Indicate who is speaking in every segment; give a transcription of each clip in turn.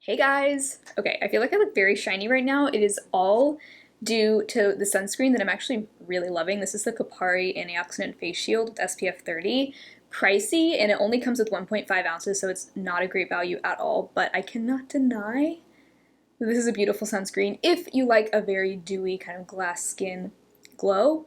Speaker 1: Hey guys! Okay, I feel like I look very shiny right now. It is all due to the sunscreen that I'm actually really loving. This is the Kapari Antioxidant Face Shield with SPF 30. Pricey, and it only comes with 1.5 ounces, so it's not a great value at all, but I cannot deny that this is a beautiful sunscreen if you like a very dewy kind of glass skin glow.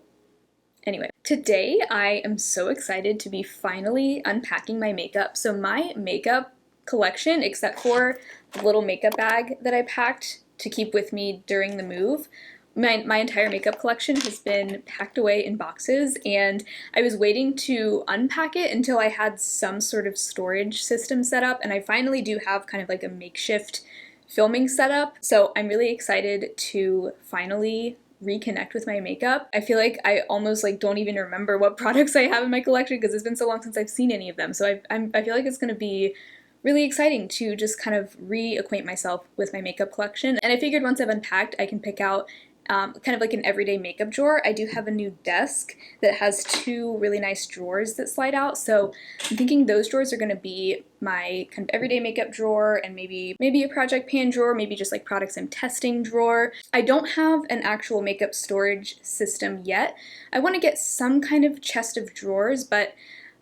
Speaker 1: Anyway, today I am so excited to be finally unpacking my makeup. So my makeup collection, except for the little makeup bag that I packed to keep with me during the move, my entire makeup collection has been packed away in boxes, and I was waiting to unpack it until I had some sort of storage system set up, and I finally do have kind of like a makeshift filming setup. So I'm really excited to finally reconnect with my makeup. I feel like I almost don't even remember what products I have in my collection because it's been so long since I've seen any of them. So I feel like it's going to be really exciting to just kind of reacquaint myself with my makeup collection. And I figured once I've unpacked, I can pick out kind of like an everyday makeup drawer. I do have a new desk that has two really nice drawers that slide out, so I'm thinking those drawers are going to be my kind of everyday makeup drawer, and maybe a project pan drawer, maybe just like products I'm testing drawer. I don't have an actual makeup storage system yet. I want to get some kind of chest of drawers, but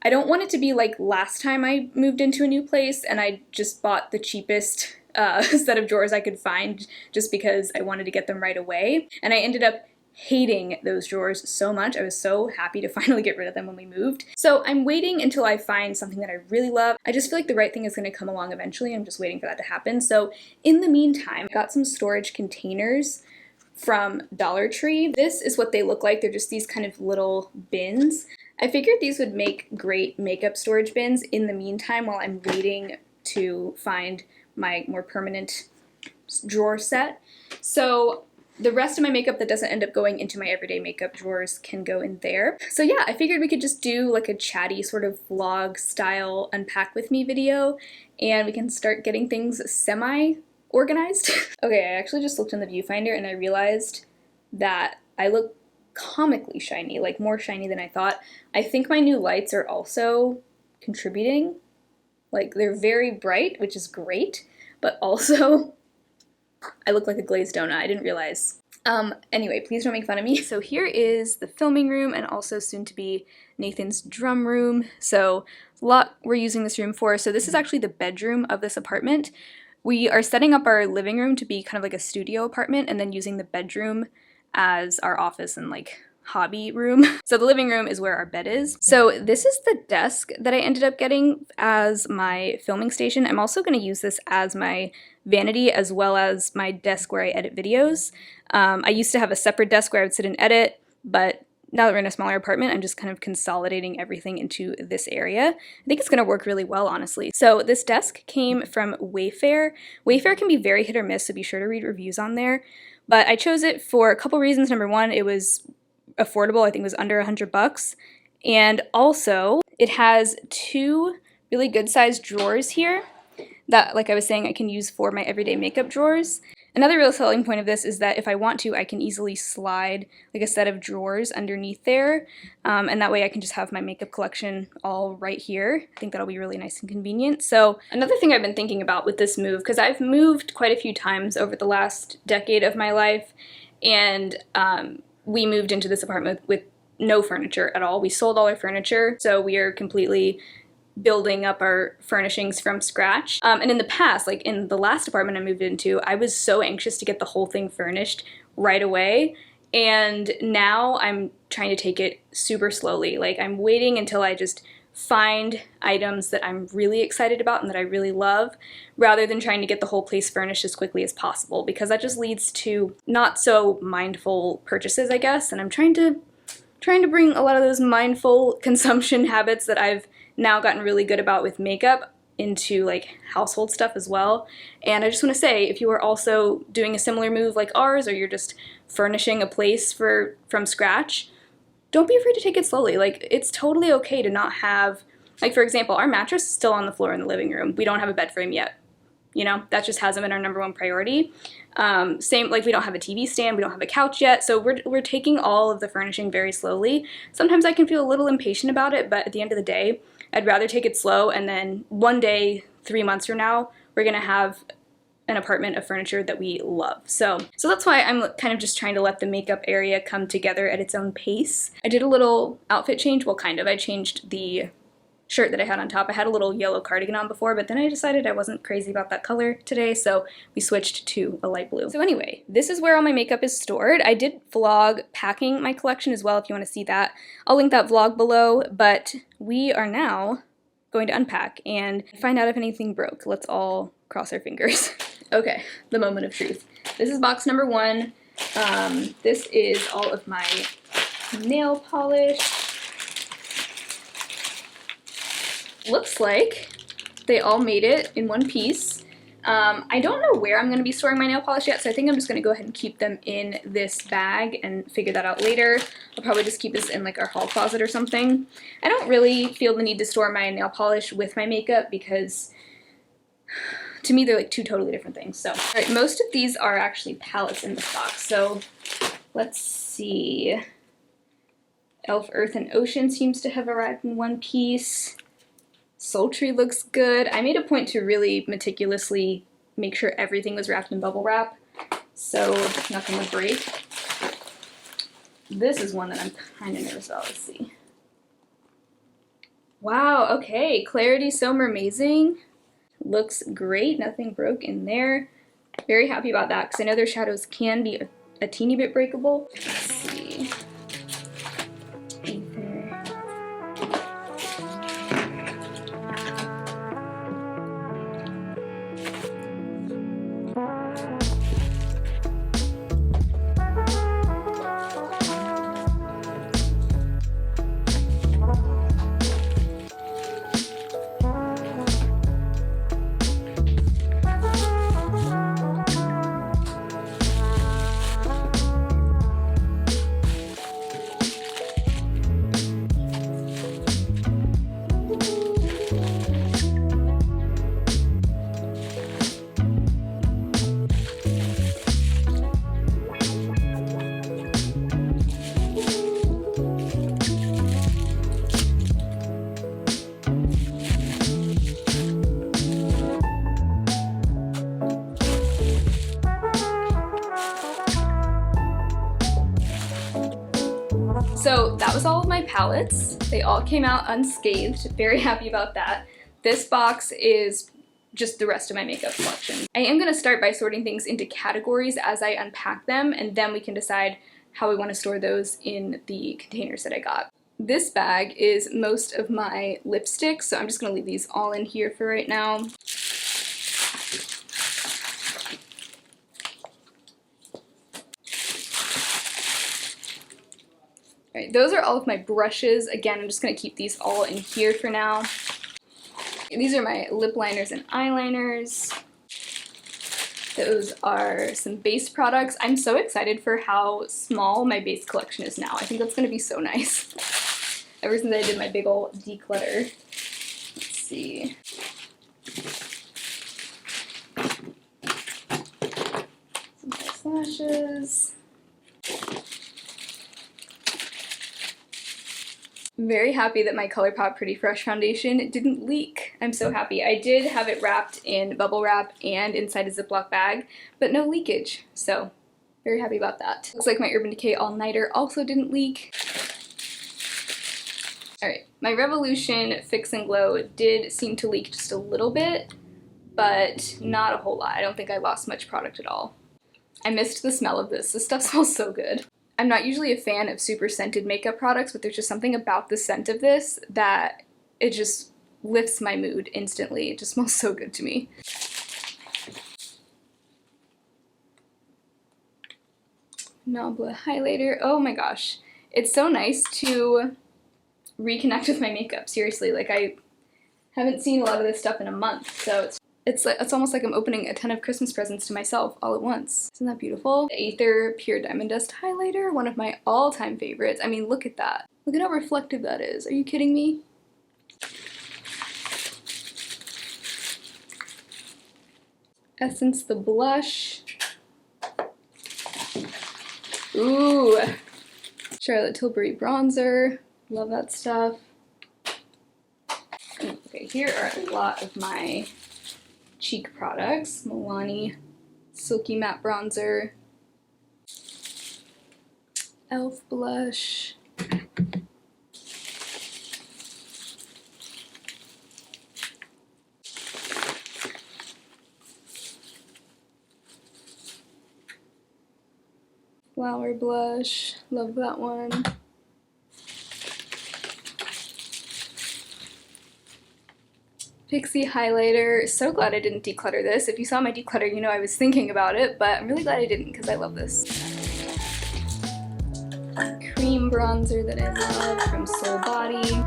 Speaker 1: I don't want it to be like last time I moved into a new place and I just bought the cheapest set of drawers I could find just because I wanted to get them right away. And I ended up hating those drawers so much. I was so happy to finally get rid of them when we moved. So I'm waiting until I find something that I really love. I just feel like the right thing is going to come along eventually. I'm just waiting for that to happen. So in the meantime, I got some storage containers from Dollar Tree. This is what they look like. They're just these kind of little bins. I figured these would make great makeup storage bins in the meantime while I'm waiting to find my more permanent drawer set. So the rest of my makeup that doesn't end up going into my everyday makeup drawers can go in there. So yeah, I figured we could just do like a chatty sort of vlog style unpack with me video, and we can start getting things semi-organized. Okay, I actually just looked in the viewfinder and I realized that I look comically shiny, like more shiny than I thought. I think my new lights are also contributing. Like, they're very bright, which is great, but also I look like a glazed donut. I didn't realize. Anyway, please don't make fun of me. So here is the filming room, and also soon to be Nathan's drum room. So a lot we're using this room for. So this is actually the bedroom of this apartment. We are setting up our living room to be kind of like a studio apartment, and then using the bedroom as our office and like hobby room. So the living room is where our bed is. So this is the desk that I ended up getting as my filming station. I'm also going to use this as my vanity as well as my desk where I edit videos. I used to have a separate desk where I would sit and edit, but now that we're in a smaller apartment, I'm just kind of consolidating everything into this area. I think it's going to work really well, honestly. So this desk came from Wayfair. Wayfair can be very hit or miss, so be sure to read reviews on there. But I chose it for a couple reasons. Number one, it was affordable. I think it was under $100. And also, it has two really good sized drawers here that, like I was saying, I can use for my everyday makeup drawers. Another real selling point of this is that if I want to, I can easily slide like a set of drawers underneath there, and that way I can just have my makeup collection all right here. I think that'll be really nice and convenient. So another thing I've been thinking about with this move, because I've moved quite a few times over the last decade of my life, and we moved into this apartment with no furniture at all. We sold all our furniture, so we are completely building up our furnishings from scratch. And in the past, like in the last apartment I moved into, I was so anxious to get the whole thing furnished right away. And now I'm trying to take it super slowly. Like, I'm waiting until I just find items that I'm really excited about and that I really love, rather than trying to get the whole place furnished as quickly as possible, because that just leads to not so mindful purchases, I guess. And I'm trying to bring a lot of those mindful consumption habits that I've now gotten really good about with makeup into like household stuff as well. And I just want to say, if you are also doing a similar move like ours, or you're just furnishing a place from scratch, don't be afraid to take it slowly. Like, it's totally okay to not have, like, for example, our mattress is still on the floor in the living room. We don't have a bed frame yet. You know, that just hasn't been our number one priority. Same, like, we don't have a TV stand, we don't have a couch yet, so we're taking all of the furnishing very slowly. Sometimes I can feel a little impatient about it, but at the end of the day, I'd rather take it slow, and then one day, 3 months from now, we're gonna have an apartment of furniture that we love. So that's why I'm kind of just trying to let the makeup area come together at its own pace. I did a little outfit change, well kind of. I changed the shirt that I had on top. I had a little yellow cardigan on before, but then I decided I wasn't crazy about that color today, so we switched to a light blue. So anyway, this is where all my makeup is stored. I did vlog packing my collection as well if you want to see that. I'll link that vlog below, but we are now going to unpack and find out if anything broke. Let's all cross our fingers. Okay, the moment of truth. This is box number 1. This is all of my nail polish. Looks like they all made it in one piece. I don't know where I'm going to be storing my nail polish yet, so I think I'm just going to go ahead and keep them in this bag and figure that out later. I'll probably just keep this in like our hall closet or something. I don't really feel the need to store my nail polish with my makeup because to me they're like two totally different things. So, alright, most of these are actually palettes in this box. So let's see. Elf, Earth, and Ocean seems to have arrived in one piece. Sultry looks good. I made a point to really meticulously make sure everything was wrapped in bubble wrap, so nothing would break. This is one that I'm kind of nervous about. Let's see. Wow, okay. Clarity So Amazing. Looks great. Nothing broke in there. Very happy about that because I know their shadows can be a teeny bit breakable. Let's see. So that was all of my palettes. They all came out unscathed. Very happy about that. This box is just the rest of my makeup collection. I am going to start by sorting things into categories as I unpack them, and then we can decide how we want to store those in the containers that I got. This bag is most of my lipsticks, so I'm just going to leave these all in here for right now. Alright, those are all of my brushes. Again, I'm just going to keep these all in here for now. These are my lip liners and eyeliners. Those are some base products. I'm so excited for how small my base collection is now. I think that's going to be so nice. Ever since I did my big ol' declutter. Let's see. Some false lashes. I'm very happy that my ColourPop Pretty Fresh foundation didn't leak. I'm so happy. I did have it wrapped in bubble wrap and inside a Ziploc bag, but no leakage, so very happy about that. Looks like my Urban Decay All Nighter also didn't leak. Alright, my Revolution Fix and Glow did seem to leak just a little bit, but not a whole lot. I don't think I lost much product at all. I missed the smell of this. This stuff smells so good. I'm not usually a fan of super scented makeup products, but there's just something about the scent of this that it just lifts my mood instantly. It just smells so good to me. Nabla highlighter. Oh my gosh. It's so nice to reconnect with my makeup, seriously. Like, I haven't seen a lot of this stuff in a month, so it's almost like I'm opening a ton of Christmas presents to myself all at once. Isn't that beautiful? Aether Pure Diamond Dust highlighter, one of my all-time favorites. I mean, look at that. Look at how reflective that is. Are you kidding me? Essence the blush. Ooh, Charlotte Tilbury bronzer. Love that stuff. Okay, here are a lot of my cheek products. Milani Silky Matte Bronzer, e.l.f. blush, Flower blush, love that one. Pixie highlighter. So glad I didn't declutter this. If you saw my declutter, you know I was thinking about it, but I'm really glad I didn't because I love this. Cream bronzer that I love from Soul Body.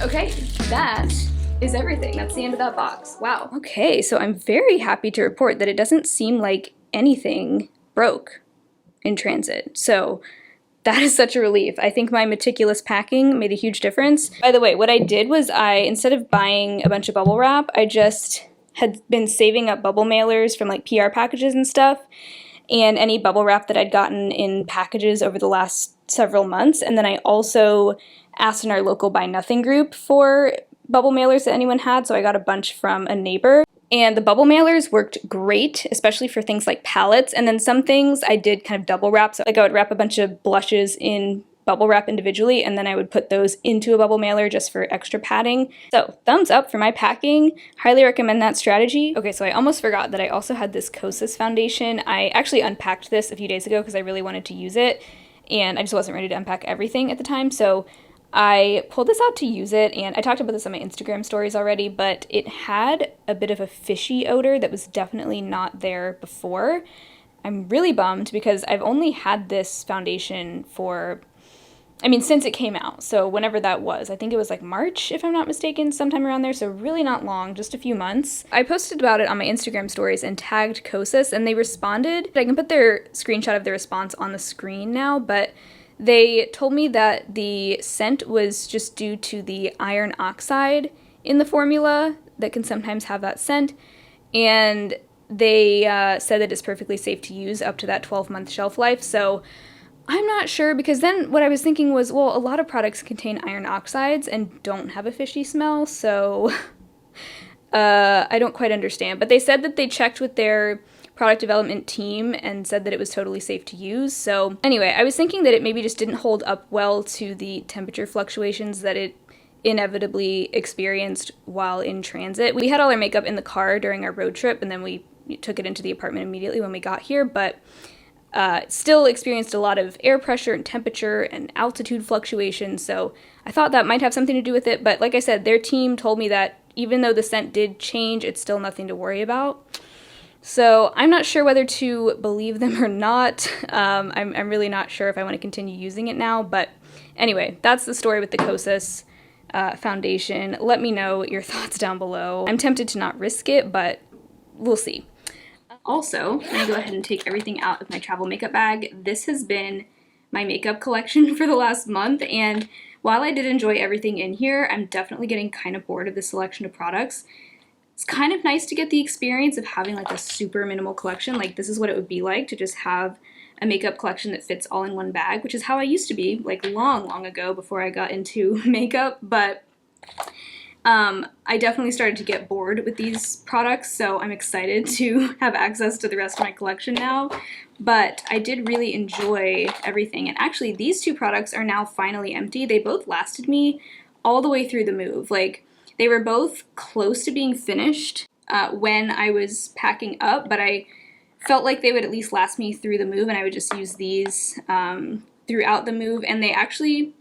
Speaker 1: Okay, that is everything. That's the end of that box. Wow. Okay, so I'm very happy to report that it doesn't seem like anything broke in transit. So that is such a relief. I think my meticulous packing made a huge difference. By the way, what I did was instead of buying a bunch of bubble wrap, I just had been saving up bubble mailers from like PR packages and stuff, and any bubble wrap that I'd gotten in packages over the last several months. And then I also asked in our local Buy Nothing group for bubble mailers that anyone had, so I got a bunch from a neighbor. And the bubble mailers worked great, especially for things like palettes. And then some things I did kind of double wrap. So like I would wrap a bunch of blushes in bubble wrap individually, and then I would put those into a bubble mailer just for extra padding. So thumbs up for my packing. Highly recommend that strategy. Okay, so I almost forgot that I also had this Kosas foundation. I actually unpacked this a few days ago because I really wanted to use it, and I just wasn't ready to unpack everything at the time. So I pulled this out to use it, and I talked about this on my Instagram stories already, but it had a bit of a fishy odor that was definitely not there before. I'm really bummed because I've only had this foundation for, since it came out, so whenever that was. I think it was like March, if I'm not mistaken, sometime around there, so really not long, just a few months. I posted about it on my Instagram stories and tagged Kosas, and they responded. I can put their screenshot of their response on the screen now, but they told me that the scent was just due to the iron oxide in the formula that can sometimes have that scent, and they said that it's perfectly safe to use up to that 12-month shelf life. So I'm not sure, because then what I was thinking was, well, a lot of products contain iron oxides and don't have a fishy smell, so I don't quite understand. But they said that they checked with their product development team and said that it was totally safe to use. So anyway, I was thinking that it maybe just didn't hold up well to the temperature fluctuations that it inevitably experienced while in transit. We had all our makeup in the car during our road trip, and then we took it into the apartment immediately when we got here, but still experienced a lot of air pressure and temperature and altitude fluctuations, so I thought that might have something to do with it. But like I said, their team told me that even though the scent did change, it's still nothing to worry about. So I'm not sure whether to believe them or not. I'm really not sure if I want to continue using it now, but anyway, that's the story with the Kosas foundation. Let me know your thoughts down below. I'm tempted to not risk it, but we'll see. Also, I'm going to go ahead and take everything out of my travel makeup bag. This has been my makeup collection for the last month, and while I did enjoy everything in here, I'm definitely getting kind of bored of the selection of products. It's kind of nice to get the experience of having like a super minimal collection. Like, this is what it would be like to just have a makeup collection that fits all in one bag, which is how I used to be, like long ago before I got into makeup. But I definitely started to get bored with these products, so I'm excited to have access to the rest of my collection now. But I did really enjoy everything, and actually these two products are now finally empty. They both lasted me all the way through the move. Like, they were both close to being finished when I was packing up, but I felt like they would at least last me through the move, and I would just use these throughout the move, and they actually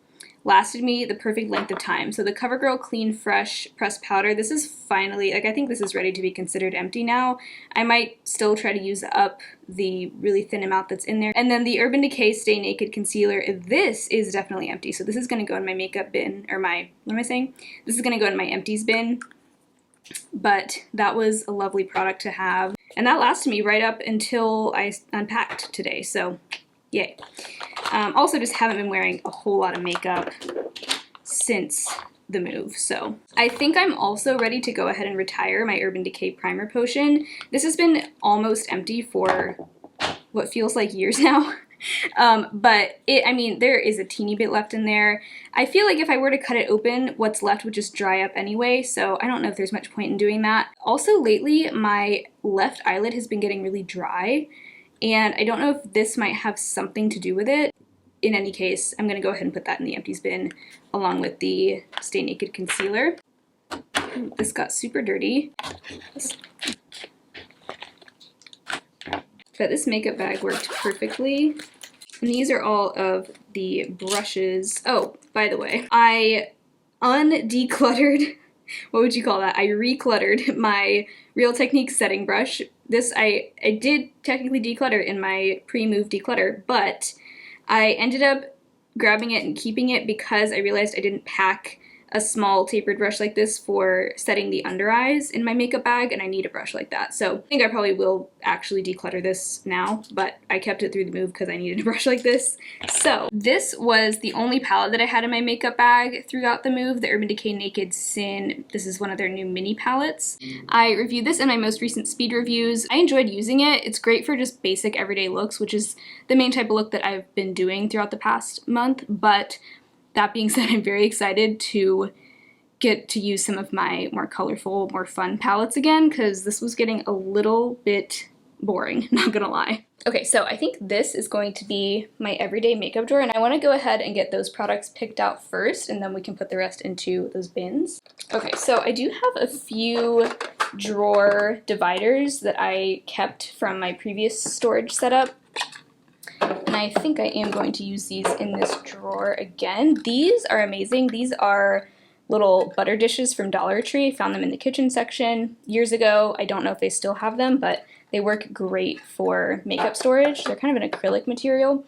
Speaker 1: lasted me the perfect length of time. So the CoverGirl Clean Fresh Pressed Powder, this is finally, like, I think this is ready to be considered empty now. I might still try to use up the really thin amount that's in there. And then the Urban Decay Stay Naked Concealer, this is definitely empty. So this is going to go in my makeup bin, or my, what am I saying? This is going to go in my empties bin. But that was a lovely product to have. And that lasted me right up until I unpacked today, so yay. Also just haven't been wearing a whole lot of makeup since the move, so I think I'm also ready to go ahead and retire my Urban Decay primer potion. This has been almost empty for what feels like years now. But I mean, there is a teeny bit left in there. I feel like if I were to cut it open, what's left would just dry up anyway, so I don't know if there's much point in doing that. Also, lately, my left eyelid has been getting really dry, and I don't know if this might have something to do with it. In any case, I'm gonna go ahead and put that in the empties bin along with the Stay Naked concealer. Ooh, this got super dirty. But this makeup bag worked perfectly. And these are all of the brushes. Oh, by the way, I undecluttered, what would you call that? I recluttered my Real Techniques setting brush. This, I did technically declutter in my pre-move declutter, but I ended up grabbing it and keeping it because I realized I didn't pack a small tapered brush like this for setting the under eyes in my makeup bag, and I need a brush like that. So I think I probably will actually declutter this now, but I kept it through the move because I needed a brush like this. So this was the only palette that I had in my makeup bag throughout the move, the Urban Decay Naked Sin. This is one of their new mini palettes. I reviewed this in my most recent speed reviews. I enjoyed using it. It's great for just basic everyday looks, which is the main type of look that I've been doing throughout the past month, but that being said, I'm very excited to get to use some of my more colorful, more fun palettes again, because this was getting a little bit boring, not gonna lie. Okay, so I think this is going to be my everyday makeup drawer, and I want to go ahead and get those products picked out first, and then we can put the rest into those bins. Okay, so I do have a few drawer dividers that I kept from my previous storage setup. And I think I am going to use these in this drawer again. These are amazing. These are little butter dishes from Dollar Tree. I found them in the kitchen section years ago. I don't know if they still have them, but they work great for makeup storage. They're kind of an acrylic material.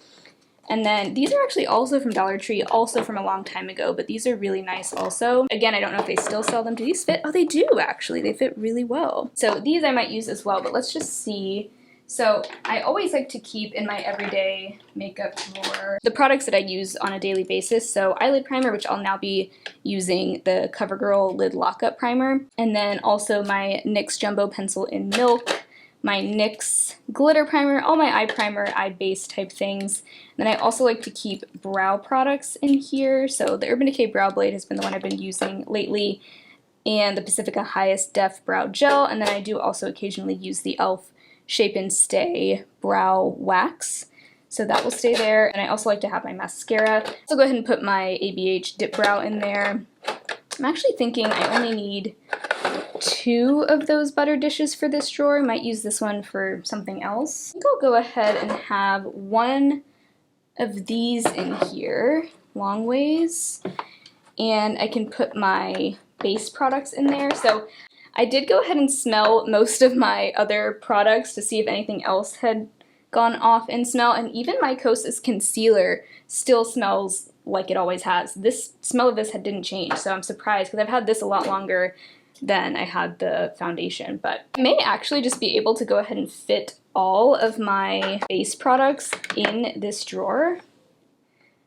Speaker 1: And then these are actually also from Dollar Tree, also from a long time ago, but these are really nice also. Again, I don't know if they still sell them. Do these fit? Oh, they do actually. They fit really well. So these I might use as well, but let's just see. So I always like to keep in my everyday makeup drawer the products that I use on a daily basis. So eyelid primer, which I'll now be using the CoverGirl Lid Lockup Primer. And then also my NYX Jumbo Pencil in Milk, my NYX Glitter Primer, all my eye primer, eye base type things. And then I also like to keep brow products in here. So the Urban Decay Brow Blade has been the one I've been using lately, and the Pacifica Highest Def Brow Gel. And then I do also occasionally use the e.l.f. Shape and Stay Brow Wax. So that will stay there. And I also like to have my mascara. So go ahead and put my ABH Dip Brow in there. I'm actually thinking I only need 2 of those butter dishes for this drawer. I might use this one for something else. I think I'll go ahead and have 1 of these in here, long ways. And I can put my base products in there. So I did go ahead and smell most of my other products to see if anything else had gone off in smell, and even my Kosas concealer still smells like it always has. This smell of this didn't change, so I'm surprised because I've had this a lot longer than I had the foundation. But I may actually just be able to go ahead and fit all of my base products in this drawer.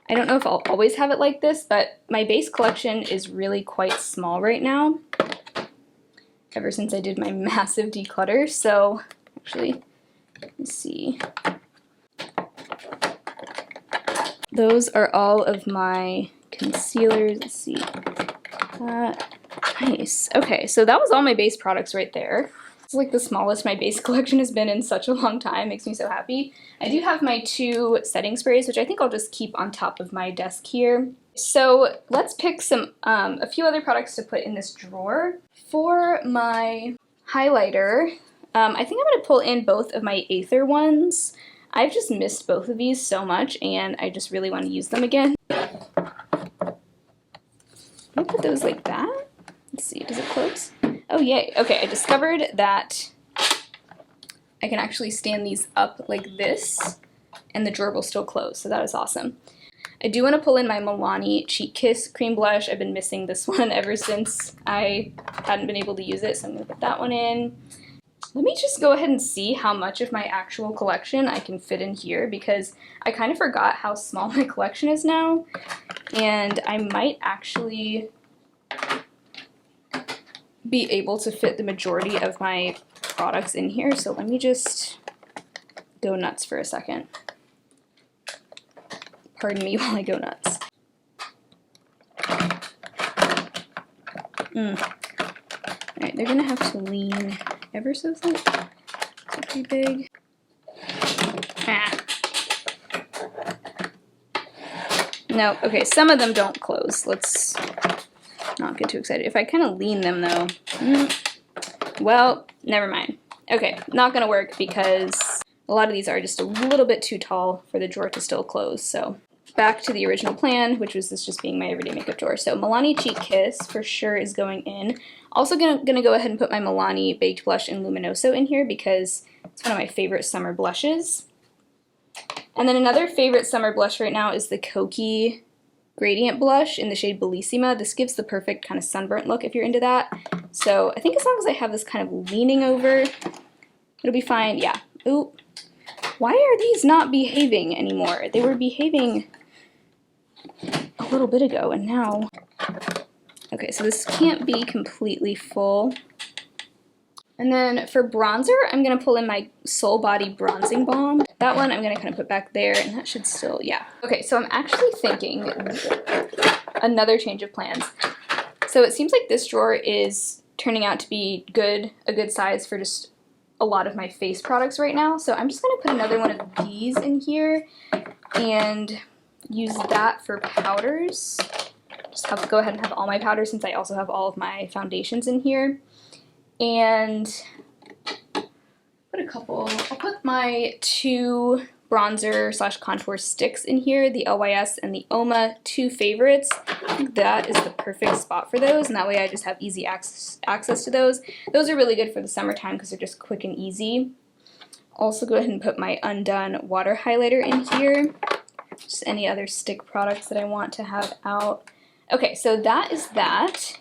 Speaker 1: I don't know if I'll always have it like this, but my base collection is really quite small right now, ever since I did my massive declutter. So actually, let's see. Those are all of my concealers. Let's see. Nice. Okay, so that was all my base products right there. It's like the smallest my base collection has been in such a long time. Makes me so happy. I do have my 2 setting sprays, which I think I'll just keep on top of my desk here. So let's pick a few other products to put in this drawer. For my highlighter, I think I'm going to pull in both of my Aether ones. I've just missed both of these so much, and I just really want to use them again. I'm going to put those like that. Let's see, does it close? Oh, yay. Okay, I discovered that I can actually stand these up like this, and the drawer will still close, so that is awesome. I do want to pull in my Milani Cheek Kiss Cream Blush. I've been missing this one ever since I hadn't been able to use it, so I'm going to put that one in. Let me just go ahead and see how much of my actual collection I can fit in here, because I kind of forgot how small my collection is now, and I might actually be able to fit the majority of my products in here. So let me just go nuts for a second. Pardon me while I go nuts. Alright, they're gonna have to lean ever so slightly. Is pretty big? Ah. No, okay, some of them don't close. Let's not get too excited. If I kind of lean them though, well, never mind. Okay, not gonna work because a lot of these are just a little bit too tall for the drawer to still close. So back to the original plan, which was this just being my everyday makeup drawer. So Milani Cheek Kiss for sure is going in. Also gonna go ahead and put my Milani Baked Blush in Luminoso in here because it's one of my favorite summer blushes. And then another favorite summer blush right now is the Kokie Gradient Blush in the shade Bellissima. This gives the perfect kind of sunburnt look if you're into that. So I think as long as I have this kind of leaning over, it'll be fine. Yeah. Ooh. Why are these not behaving anymore? They were behaving a little bit ago, and now... Okay, so this can't be completely full. And then for bronzer, I'm going to pull in my Soul Body Bronzing Balm. That one I'm going to kind of put back there, and that should still, yeah. Okay, so I'm actually thinking another change of plans. So it seems like this drawer is turning out to be a good size for just a lot of my face products right now. So I'm just going to put another one of these in here and use that for powders. Just have to go ahead and have all my powders since I also have all of my foundations in here. And I'll put my two bronzer slash contour sticks in here, the LYS and the Oma, two favorites. I think that is the perfect spot for those, and that way I just have easy access to those. Those are really good for the summertime because they're just quick and easy. Also go ahead and put my Undone water highlighter in here. Just any other stick products that I want to have out. Okay, so that is that.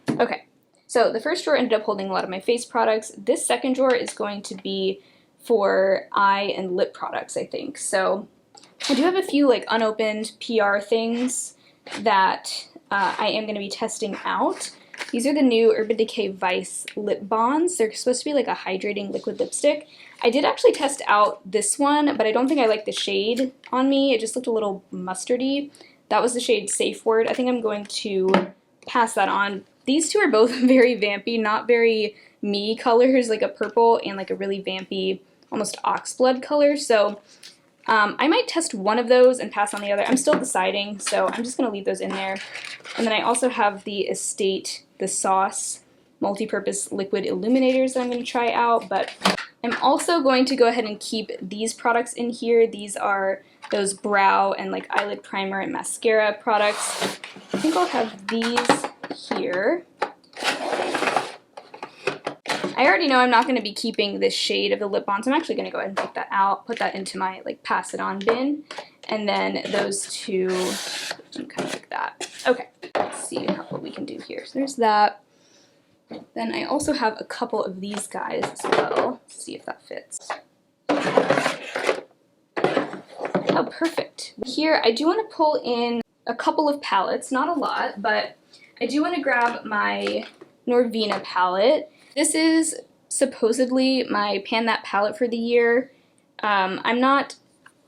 Speaker 1: Okay. So the first drawer ended up holding a lot of my face products. This second drawer is going to be for eye and lip products, I think. So I do have a few like unopened PR things that I am going to be testing out. These are the new Urban Decay Vice Lip Bonds. They're supposed to be like a hydrating liquid lipstick. I did actually test out this one, but I don't think I like the shade on me. It just looked a little mustardy. That was the shade Safe Word. I think I'm going to pass that on. These two are both very vampy, not very me colors, like a purple and like a really vampy, almost oxblood color. So I might test one of those and pass on the other. I'm still deciding, so I'm just going to leave those in there. And then I also have the Estate, the Sauce multi-purpose liquid illuminators that I'm going to try out, but I'm also going to go ahead and keep these products in here. These are those brow and like eyelid primer and mascara products. I think I'll have these here. I already know I'm not going to be keeping this shade of the lip balm, so I'm actually going to go ahead and take that out, put that into my like pass it on bin, and then those two, kind of like that. Okay, let's see what we can do here. So there's that. Then I also have a couple of these guys as well. Let's see if that fits. Oh, perfect. Here I do want to pull in a couple of palettes, not a lot, but I do want to grab my Norvina palette. This is supposedly my Pan That palette for the year. I'm not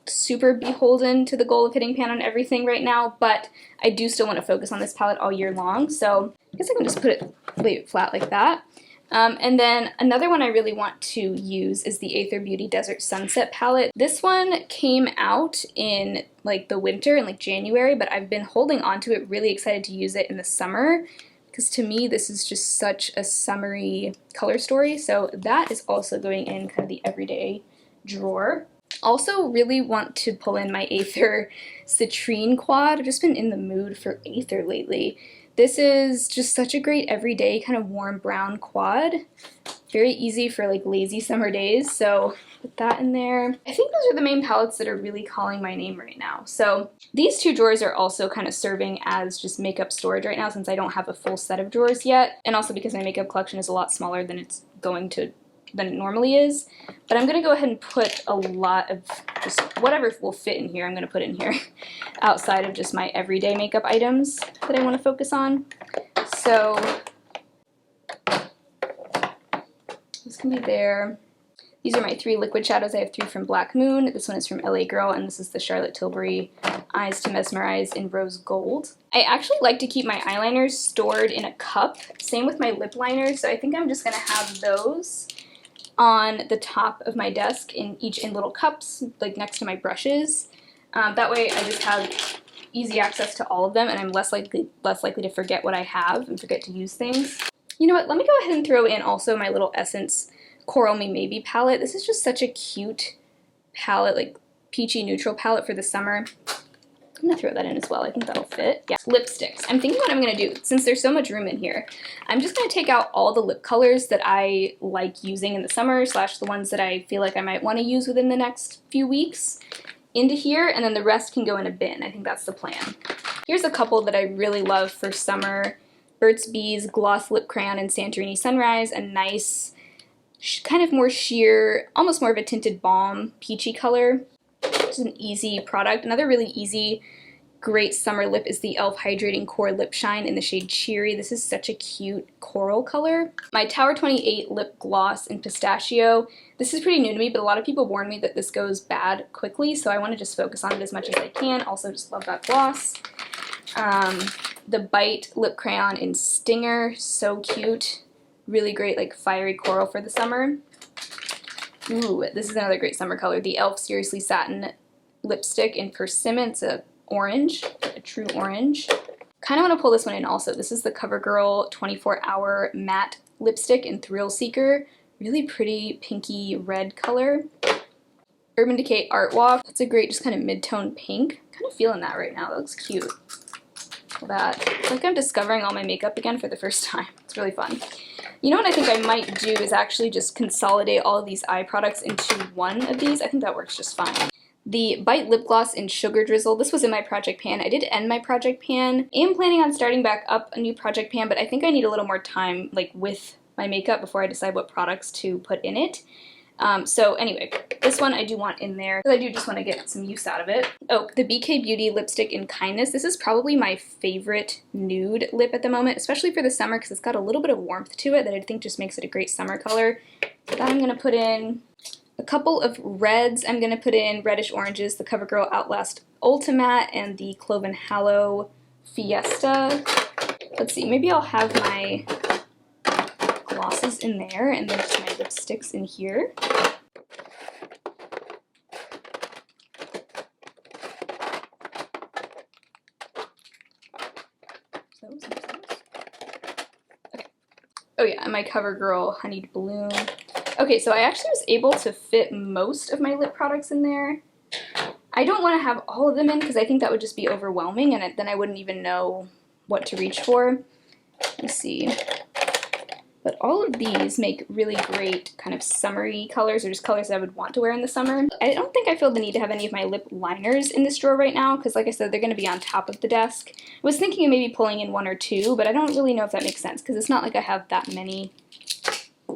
Speaker 1: super beholden to the goal of hitting pan on everything right now, but I do still want to focus on this palette all year long, so I guess I can just lay it flat like that. And then another one I really want to use is the Aether Beauty Desert Sunset palette. This one came out in like the winter, in like January, but I've been holding on to it, really excited to use it in the summer, because to me this is just such a summery color story. So that is also going in kind of the everyday drawer. Also really want to pull in my Aether Citrine Quad. I've just been in the mood for Aether lately. This is just such a great everyday kind of warm brown quad. Very easy for like lazy summer days, so put that in there. I think those are the main palettes that are really calling my name right now. So these two drawers are also kind of serving as just makeup storage right now since I don't have a full set of drawers yet, and also because my makeup collection is a lot smaller than it normally is. But I'm gonna go ahead and put a lot of just whatever will fit in here, I'm gonna put in here outside of just my everyday makeup items that I want to focus on. So this can be there. These are my 3 liquid shadows. I have 3 from Black Moon. This one is from LA Girl, and this is the Charlotte Tilbury Eyes to Mesmerize in Rose Gold. I actually like to keep my eyeliners stored in a cup. Same with my lip liners, so I think I'm just gonna have those on the top of my desk in little cups, like next to my brushes. That way I just have easy access to all of them, and I'm less likely to forget what I have and forget to use things. You know what, let me go ahead and throw in also my little Essence Coral Me Maybe palette. This is just such a cute palette, like peachy neutral palette for the summer. I'm gonna throw that in as well, I think that'll fit. Yeah, lipsticks. I'm thinking what I'm gonna do, since there's so much room in here, I'm just gonna take out all the lip colors that I like using in the summer, slash the ones that I feel like I might wanna use within the next few weeks into here, and then the rest can go in a bin. I think that's the plan. Here's a couple that I really love for summer. Burt's Bees Gloss Lip Crayon in Santorini Sunrise, a nice, kind of more sheer, almost more of a tinted balm, peachy color. It's an easy product. Another really easy, great summer lip is the e.l.f. Hydrating Core Lip Shine in the shade Cheery. This is such a cute coral color. My Tower 28 Lip Gloss in Pistachio. This is pretty new to me, but a lot of people warn me that this goes bad quickly, so I want to just focus on it as much as I can. Also just love that gloss. The Bite Lip Crayon in Stinger, so cute. Really great, like fiery coral for the summer. Ooh, this is another great summer color. The e.l.f. Seriously Satin Lipstick in Persimmon. It's a orange, a true orange. Kind of want to pull this one in also. This is the CoverGirl 24-Hour Matte Lipstick in Thrill Seeker. Really pretty pinky red color. Urban Decay Art Walk. That's a great just kind of mid-tone pink. Kind of feeling that right now. That looks cute. That. It's like I'm discovering all my makeup again for the first time. It's really fun. You know what I think I might do is actually just consolidate all of these eye products into one of these. I think that works just fine. The Bite Lip Gloss in Sugar Drizzle. This was in my project pan. I did end my project pan. I am planning on starting back up a new project pan, but I think I need a little more time like with my makeup before I decide what products to put in it. So anyway, this one I do want in there because I do just want to get some use out of it. Oh, the BK Beauty Lipstick in Kindness. This is probably my favorite nude lip at the moment, especially for the summer because it's got a little bit of warmth to it that I think just makes it a great summer color. That I'm going to put in. A couple of reds I'm going to put in, reddish oranges, the CoverGirl Outlast Ultimatte and the Cloven Hallow Fiesta. Let's see, maybe I'll have my glosses in there and then just my lipsticks in here. Okay. Oh yeah, and my CoverGirl Honeyed Bloom. Okay, so I actually was able to fit most of my lip products in there. I don't want to have all of them in because I think that would just be overwhelming and then I wouldn't even know what to reach for. Let me see. But all of these make really great kind of summery colors or just colors that I would want to wear in the summer. I don't think I feel the need to have any of my lip liners in this drawer right now because like I said, they're going to be on top of the desk. I was thinking of maybe pulling in 1 or 2, but I don't really know if that makes sense because it's not like I have that many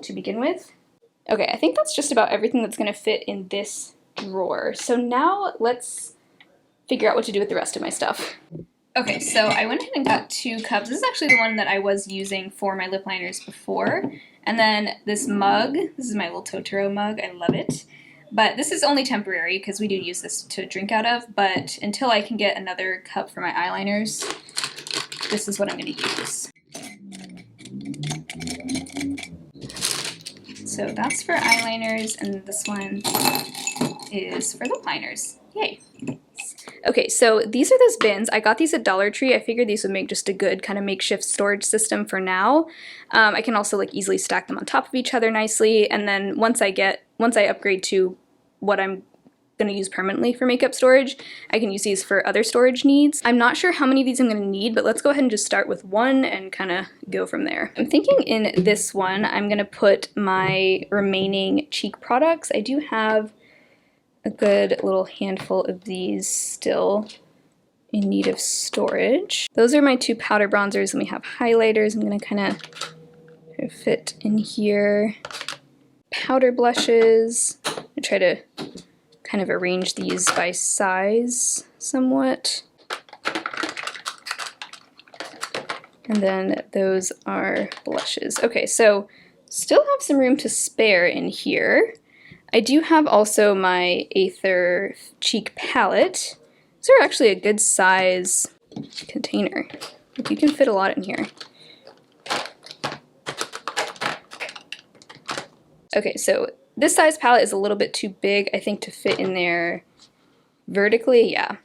Speaker 1: to begin with. Okay, I think that's just about everything that's going to fit in this drawer. So now let's figure out what to do with the rest of my stuff. Okay, so I went ahead and got 2 cups. This is actually the one that I was using for my lip liners before. And then this mug, this is my little Totoro mug, I love it. But this is only temporary because we do use this to drink out of, but until I can get another cup for my eyeliners, this is what I'm going to use. So that's for eyeliners, and this one is for lip liners. Yay! Okay, so these are those bins. I got these at Dollar Tree. I figured these would make just a good kind of makeshift storage system for now. I can also like easily stack them on top of each other nicely, and then once I upgrade to what I'm going to use permanently for makeup storage. I can use these for other storage needs. I'm not sure how many of these I'm going to need, but let's go ahead and just start with one and kind of go from there. I'm thinking in this one, I'm going to put my remaining cheek products. I do have a good little handful of these still in need of storage. Those are my two powder bronzers, and we have highlighters. I'm going to kind of fit in here. Powder blushes. I try to kind of arrange these by size somewhat. And then those are blushes. Okay, so still have some room to spare in here. I do have also my Aether cheek palette. These are actually a good size container. Like, you can fit a lot in here. Okay, so this size palette is a little bit too big, I think, to fit in there vertically, yeah,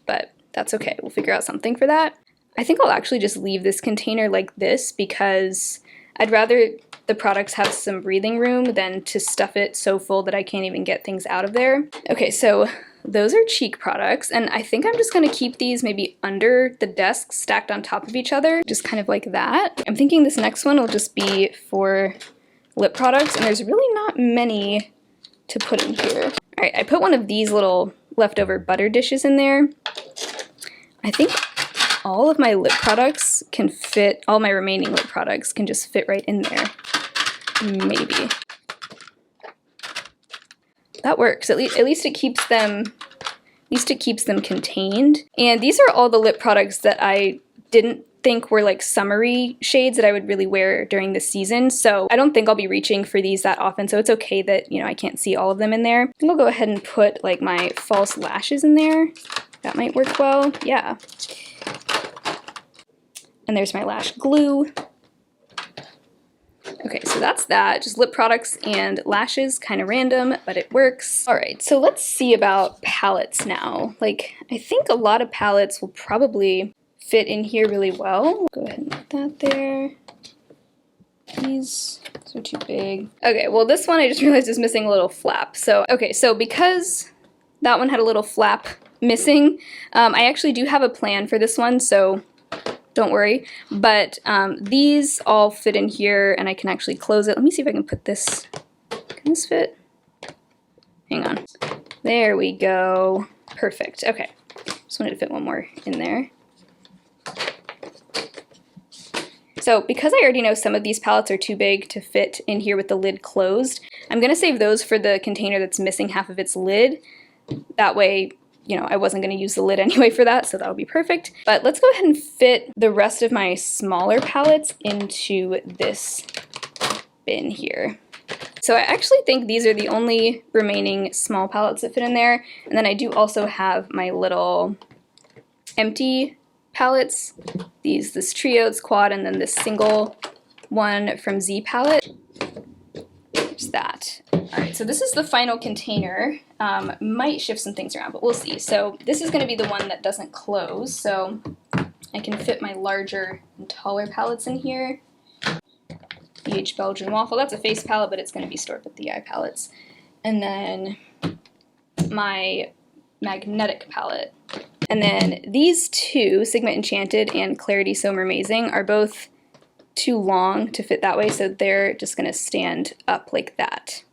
Speaker 1: but that's okay. We'll figure out something for that. I think I'll actually just leave this container like this because I'd rather the products have some breathing room than to stuff it so full that I can't even get things out of there. Okay, so those are cheek products, and I think I'm just gonna keep these maybe under the desk stacked on top of each other, just kind of like that. I'm thinking this next one will just be for lip products, and there's really not many to put in here. All right, I put one of these little leftover butter dishes in there. I think all of my lip products can fit, all my remaining lip products can just fit right in there. Maybe. That works. At least it keeps them contained. And these are all the lip products that I didn't think were like summery shades that I would really wear during the season, so I don't think I'll be reaching for these that often, so it's okay that, you know, I can't see all of them in there. I think I'll go ahead and put like my false lashes in there. That might work well, yeah. And there's my lash glue. Okay, so that's that. Just lip products and lashes, kind of random, but it works. All right, so let's see about palettes now. Like, I think a lot of palettes will probably fit in here really well. Go ahead and put that there. These are too big. Okay, well this one I just realized is missing a little flap. So, okay, so because that one had a little flap missing, I actually do have a plan for this one, so don't worry. But these all fit in here and I can actually close it. Let me see if I can put this, can this fit? Hang on. There we go. Perfect, okay. Just wanted to fit one more in there. So because I already know some of these palettes are too big to fit in here with the lid closed, I'm gonna save those for the container that's missing half of its lid. That way, you know, I wasn't gonna use the lid anyway for that, so that'll be perfect. But let's go ahead and fit the rest of my smaller palettes into this bin here. So I actually think these are the only remaining small palettes that fit in there. And then I do also have my little empty palettes. This trio, this quad, and then this single one from Z palette. There's that. All right, so this is the final container. Might shift some things around, but we'll see. So this is gonna be the one that doesn't close, so I can fit my larger and taller palettes in here. BH Belgian Waffle, that's a face palette, but it's gonna be stored with the eye palettes. And then my magnetic palette. And then these two, Sigma Enchanted and Clarity Somer Amazing, are both too long to fit that way, so they're just gonna stand up like that.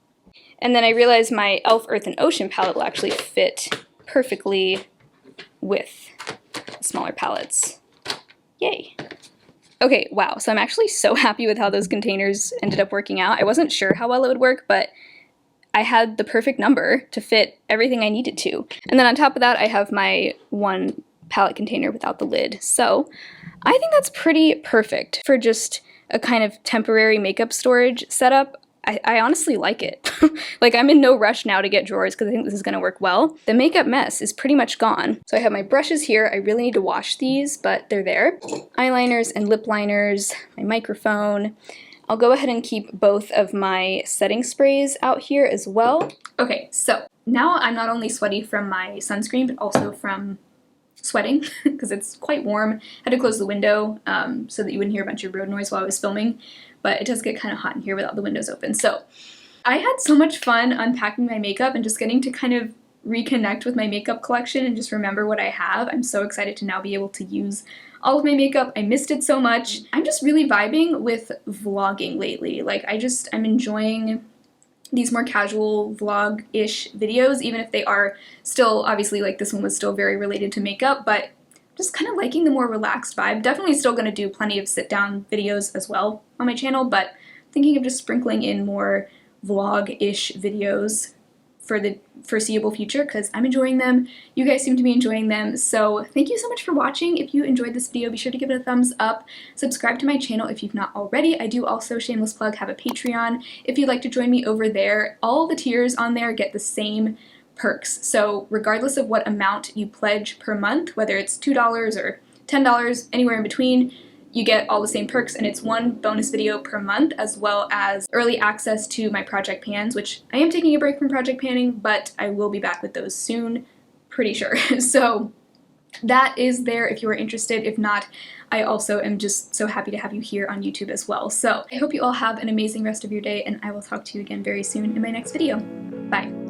Speaker 1: And then I realized my e.l.f. Earth and Ocean palette will actually fit perfectly with the smaller palettes. Yay. Okay, wow, so I'm actually so happy with how those containers ended up working out. I wasn't sure how well it would work, but I had the perfect number to fit everything I needed to. And then on top of that, I have my one palette container without the lid. So I think that's pretty perfect for just a kind of temporary makeup storage setup. I honestly like it. Like, I'm in no rush now to get drawers because I think this is gonna work well. The makeup mess is pretty much gone. So I have my brushes here. I really need to wash these, but they're there. Eyeliners and lip liners, my microphone. I'll go ahead and keep both of my setting sprays out here as well. Okay, so now I'm not only sweaty from my sunscreen, but also from sweating because it's quite warm. I had to close the window so that you wouldn't hear a bunch of road noise while I was filming, but it does get kind of hot in here without the windows open. So I had so much fun unpacking my makeup and just getting to kind of reconnect with my makeup collection and just remember what I have. I'm so excited to now be able to use all of my makeup. I missed it so much. I'm just really vibing with vlogging lately. Like I'm enjoying these more casual vlog-ish videos, even if they are still, obviously, like this one was still very related to makeup, but just kind of liking the more relaxed vibe. Definitely still going to do plenty of sit-down videos as well on my channel, but thinking of just sprinkling in more vlog-ish videos for the foreseeable future because I'm enjoying them. You guys seem to be enjoying them, so thank you so much for watching. If you enjoyed this video, be sure to give it a thumbs up. Subscribe to my channel if you've not already. I do also, shameless plug, have a Patreon. If you'd like to join me over there, all the tiers on there get the same perks. So regardless of what amount you pledge per month, whether it's $2 or $10, anywhere in between, you get all the same perks, and it's one bonus video per month, as well as early access to my project pans, which I am taking a break from project panning, but I will be back with those soon, pretty sure. So that is there if you are interested. If not, I also am just so happy to have you here on YouTube as well. So I hope you all have an amazing rest of your day, and I will talk to you again very soon in my next video. Bye.